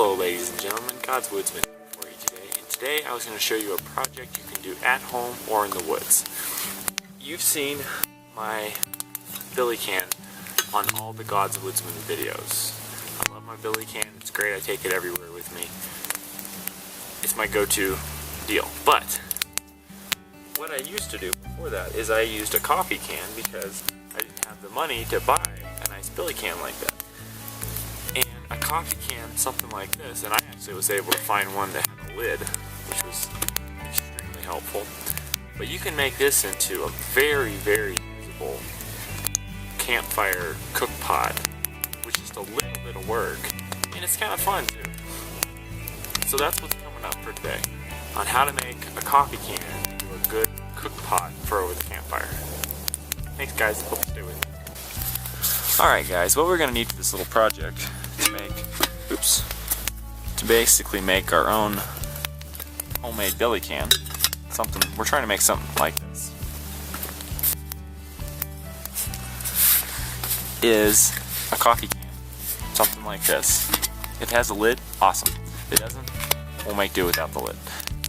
Hello ladies and gentlemen, God's Woodsman for you today. And today I was going to show you a project you can do at home or in the woods. You've seen my billy can on all the God's Woodsman videos. I love my billy can, it's great, I take it everywhere with me. It's my go-to deal. But what I used to do before that is I used a coffee can because I didn't have the money to buy a nice billy can like that. And a coffee can, something like this, and I actually was able to find one that had a lid, which was extremely helpful. But you can make this into a very, very usable campfire cook pot, with just a little bit of work, and it's kind of fun too. So that's what's coming up for today, on how to make a coffee can into a good cook pot for over the campfire. Thanks guys, hope you stay with me. Alright guys, what we're going to need for this little project to basically make our own homemade billy can. We're trying to make something like this. Is a coffee can. Something like this. If it has a lid, awesome. If it doesn't, we'll make do without the lid.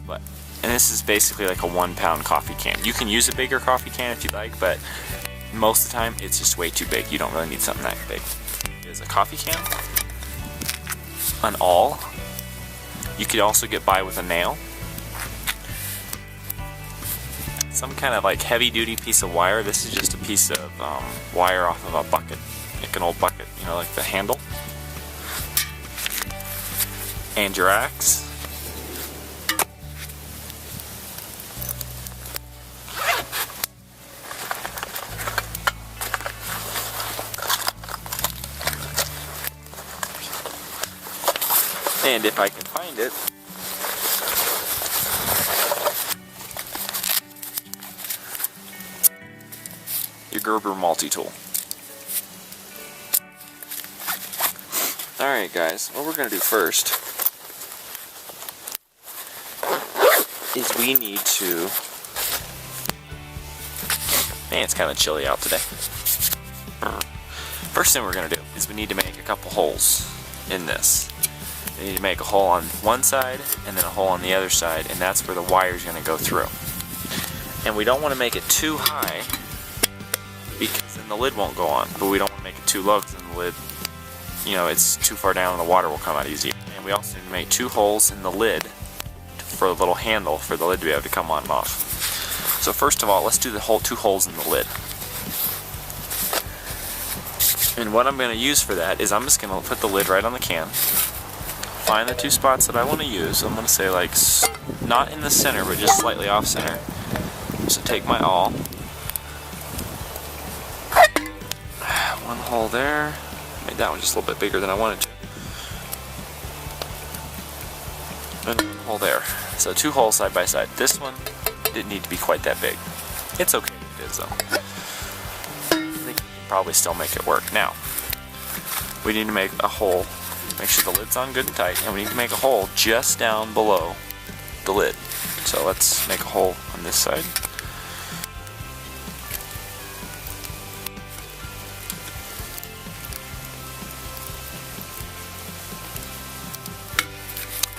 And this is basically like a 1 pound coffee can. You can use a bigger coffee can if you like, but most of the time it's just way too big. You don't really need something that big. It is a coffee can, an awl. You could also get by with a nail, some kind of like heavy duty piece of wire. This is just a piece of wire off of a bucket, like an old bucket, you know, like the handle. And your axe. And if I can find it, your Gerber multi-tool. Alright guys, what we're going to do first is we need to... Man, it's kind of chilly out today. First thing we're going to do is we need to make a couple holes in this. We need to make a hole on one side and then a hole on the other side, and that's where the wire is going to go through. And we don't want to make it too high because then the lid won't go on, but we don't want to make it too low because then the lid, you know, it's too far down and the water will come out easier. And we also need to make 2 holes in the lid for a little handle for the lid to be able to come on and off. So first of all, let's do the 2 holes in the lid. And what I'm going to use for that is I'm just going to put the lid right on the can. Find the 2 spots that I want to use. I'm going to say like not in the center, but just slightly off center. So take my awl. 1 hole there. Made that one just a little bit bigger than I wanted to. And 1 hole there. So 2 holes side by side. This one didn't need to be quite that big. It's okay if it is though. I think we can probably still make it work. Now, we need to make a hole. Make sure the lid's on good and tight, and we need to make a hole just down below the lid. So let's make a hole on this side.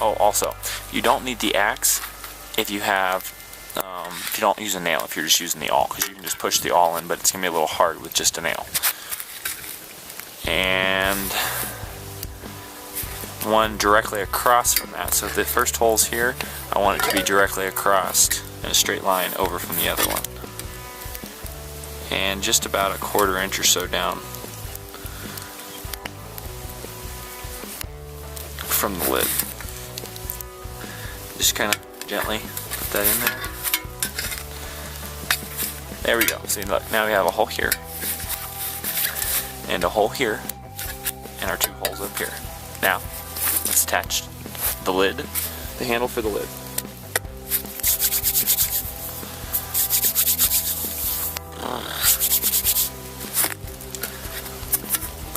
Oh, also, you don't need the axe if you don't use a nail, if you're just using the awl, because you can just push the awl in, but it's going to be a little hard with just a nail. And one directly across from that. So the first hole's here, I want it to be directly across in a straight line over from the other one. And just about a 1/4 inch or so down from the lid. Just kind of gently put that in there. There we go. See, look, now we have a hole here, and a hole here, and our 2 holes up here. Now, let's attach the lid, the handle for the lid.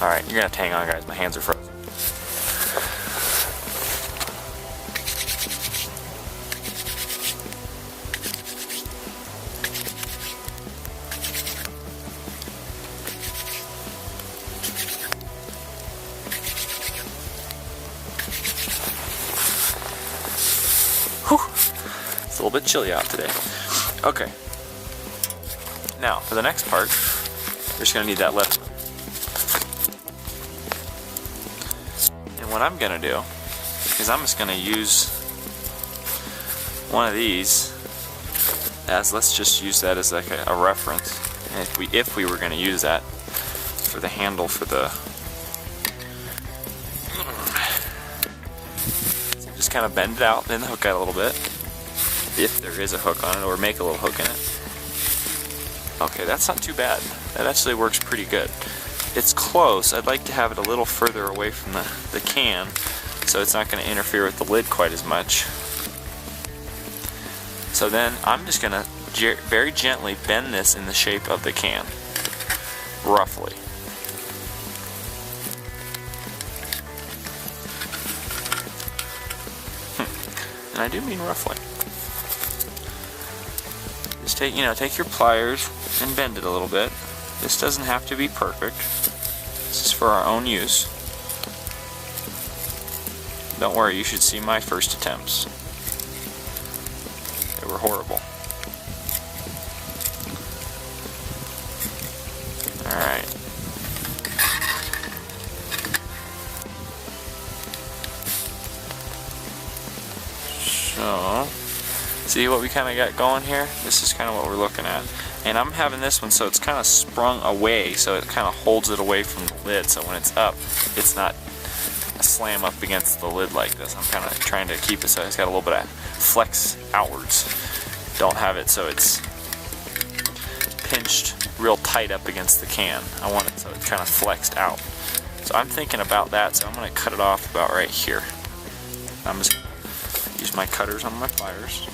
Alright, you're going to have to hang on guys, my hands are frozen. It's a little bit chilly out today. Okay. Now, for the next part, we're just gonna need that left one. And what I'm gonna do is I'm just gonna use one of these as, let's just use that as like a reference. And if we were gonna use that for the handle for the, so just kind of bend it out, bend the hook out a little bit, if there is a hook on it, or make a little hook in it. Okay, that's not too bad. That actually works pretty good. It's close. I'd like to have it a little further away from the can, so it's not going to interfere with the lid quite as much. So then I'm just going to very gently bend this in the shape of the can, roughly. And I do mean roughly. Just take your pliers and bend it a little bit. This doesn't have to be perfect. This is for our own use. Don't worry, you should see my first attempts. They were horrible. Alright. So, see what we kind of got going here? This is kind of what we're looking at. And I'm having this one so it's kind of sprung away, so it kind of holds it away from the lid, so when it's up, it's not a slam up against the lid like this. I'm kind of trying to keep it so it's got a little bit of flex outwards. Don't have it so it's pinched real tight up against the can. I want it so it's kind of flexed out. So I'm thinking about that, so I'm going to cut it off about right here. I'm just going to use my cutters on my pliers.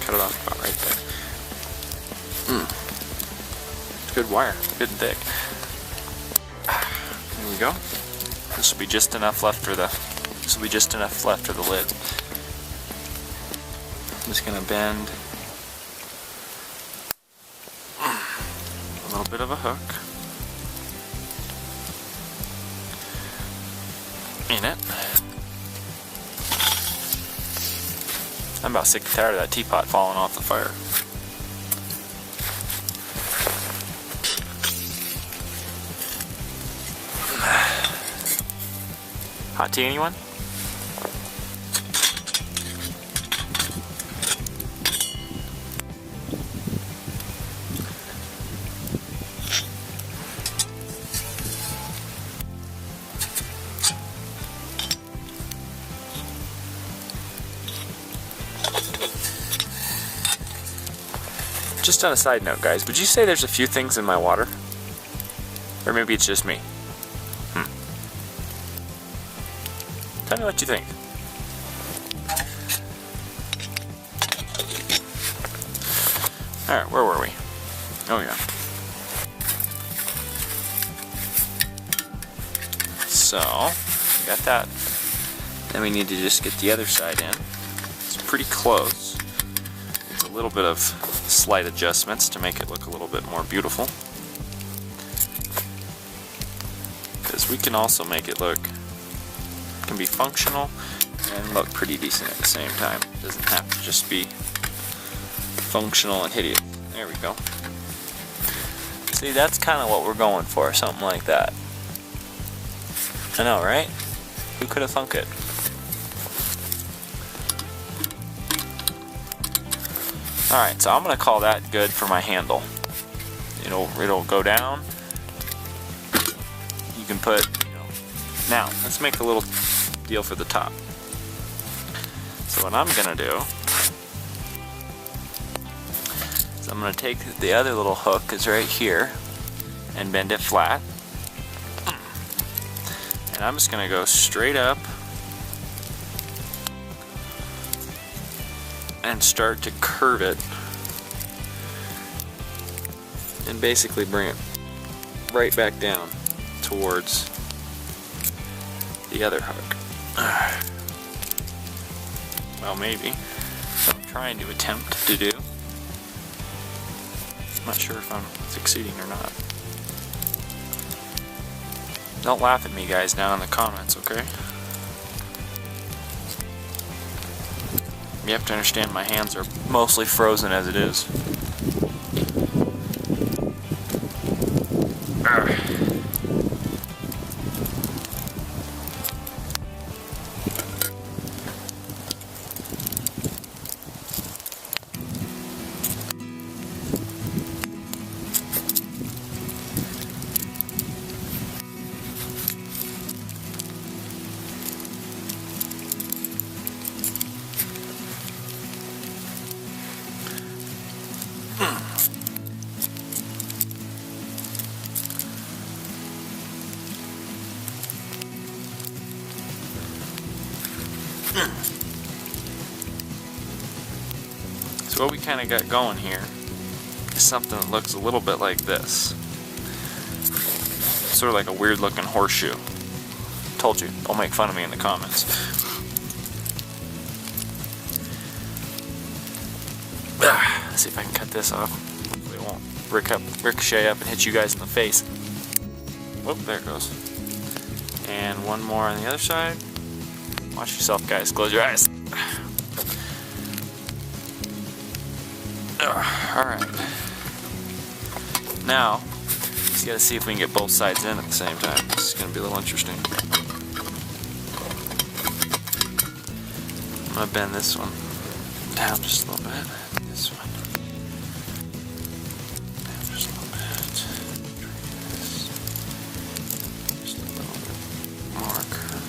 Cut it off about right there. Good wire, good and thick. There we go. This will be just enough left for the. This will be just enough left for the lid. I'm just gonna bend a little bit of a hook in it. I'm about sick and tired of that teapot falling off the fire. Hot tea, anyone? Just on a side note, guys, would you say there's a few things in my water? Or maybe it's just me? Tell me what you think. Alright, where were we? Oh yeah. So, got that. Then we need to just get the other side in. It's pretty close. It's a little bit of slight adjustments to make it look a little bit more beautiful. Because we can also make it look, can be functional and look pretty decent at the same time. It doesn't have to just be functional and hideous. There we go. See, that's kind of what we're going for, something like that. I know, right? Who could have thunk it? Alright, so I'm going to call that good for my handle. It'll go down. You can put, now, let's make a little deal for the top. So what I'm going to do is I'm going to take the other little hook is right here and bend it flat. And I'm just going to go straight up and start to curve it and basically bring it right back down towards the other hook. Well, maybe. So I'm trying to attempt to do. I'm not sure if I'm succeeding or not. Don't laugh at me, guys, down in the comments, okay? You have to understand my hands are mostly frozen as it is. So what we kind of got going here is something that looks a little bit like this. Sort of like a weird looking horseshoe. Told you, don't make fun of me in the comments. Let's see if I can cut this off. Hopefully it won't ricochet up and hit you guys in the face. Whoop, there it goes. And one more on the other side. Watch yourself, guys. Close your eyes. Alright. Now, just gotta see if we can get both sides in at the same time. This is gonna be a little interesting. I'm gonna bend this one down just a little bit. This one. Down just a little bit. Just a little bit more curve.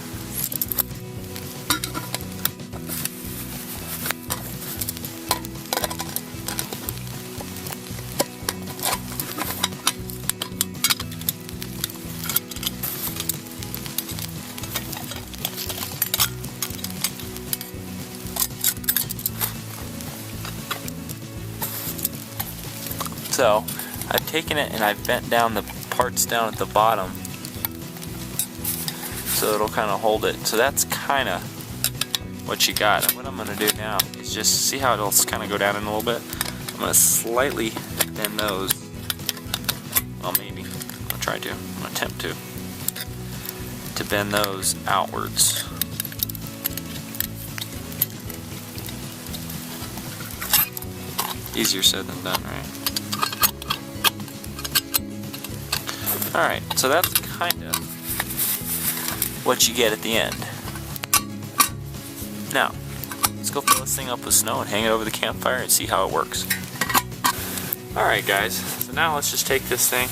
So, I've taken it and I've bent down the parts down at the bottom so it'll kind of hold it. So that's kind of what you got. And what I'm going to do now is just see how it'll kind of go down in a little bit. I'm going to slightly bend those. Well, maybe. I'm going to try to. I'm going to attempt to bend those outwards. Easier said than done, right? Alright, so that's kind of what you get at the end. Now, let's go fill this thing up with snow and hang it over the campfire and see how it works. Alright guys, so now let's just take this thing,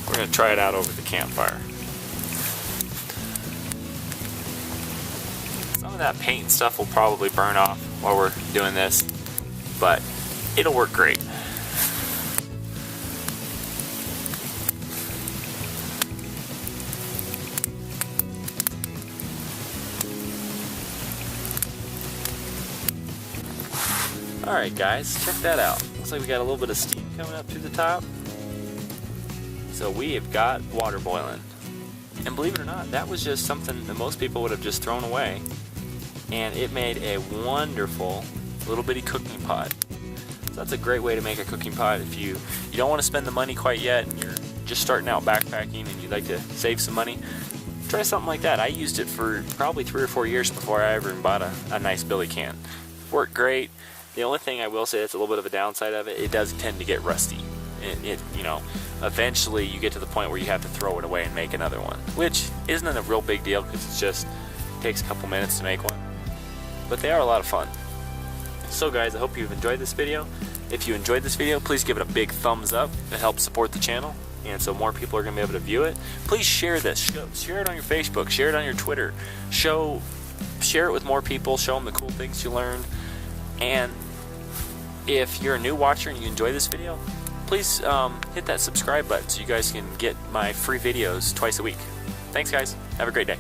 we're going to try it out over the campfire. Some of that paint and stuff will probably burn off while we're doing this, but it'll work great. Alright guys, check that out. Looks like we got a little bit of steam coming up through the top. So we have got water boiling. And believe it or not, that was just something that most people would have just thrown away. And it made a wonderful little bitty cooking pot. So that's a great way to make a cooking pot if you don't want to spend the money quite yet and you're just starting out backpacking and you'd like to save some money. Try something like that. I used it for probably 3 or 4 years before I ever even bought a nice billy can. Worked great. The only thing I will say that's a little bit of a downside of it, it does tend to get rusty. You know, eventually you get to the point where you have to throw it away and make another one, which isn't a real big deal because it takes a couple minutes to make one. But they are a lot of fun. So guys, I hope you've enjoyed this video. If you enjoyed this video, please give it a big thumbs up. It helps support the channel, and so more people are going to be able to view it. Please share this. Share it on your Facebook. Share it on your Twitter. Share it with more people. Show them the cool things you learned. And if you're a new watcher and you enjoy this video, please hit that subscribe button so you guys can get my free videos twice a week. Thanks guys. Have a great day.